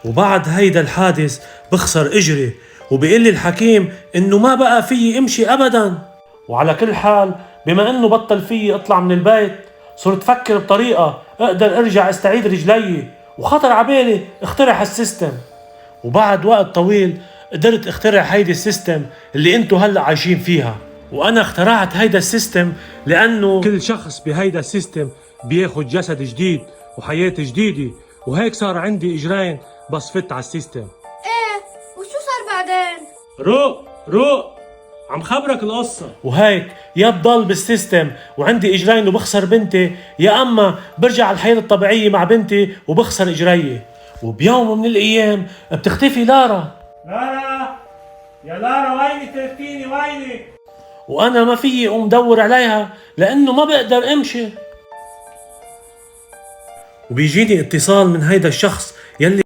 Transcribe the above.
وبعد هيدا الحادث بخسر اجري، وبيقول لي الحكيم انه ما بقى فيي امشي ابدا. وعلى كل حال بما انه بطل فيي اطلع من البيت، صرت فكر بطريقة اقدر ارجع استعيد رجلي، وخطر عبالي اخترع هالسيستم. وبعد وقت طويل قدرت اخترع هيدي السيستم اللي انتو هلأ عايشين فيها. وانا اخترعت هيدا السيستم لانه كل شخص بهيدا السيستم بياخد جسد جديد وحياة جديدة، وهيك صار عندي اجرين بس فت على السيستم. ايه وشو صار بعدين؟ روق عم خبرك القصة. وهيك يا بضل بالسيستم وعندي اجرين وبخسر بنتي، يا اما برجع على الحياة الطبيعية مع بنتي وبخسر اجري. وبيوم من الايام بتختفي لارا. يا لارا ويني تركتيني ويني؟ وانا ما فيي اقوم دور عليها لانه ما بقدر امشي. وبيجيني اتصال من هيدا الشخص يلي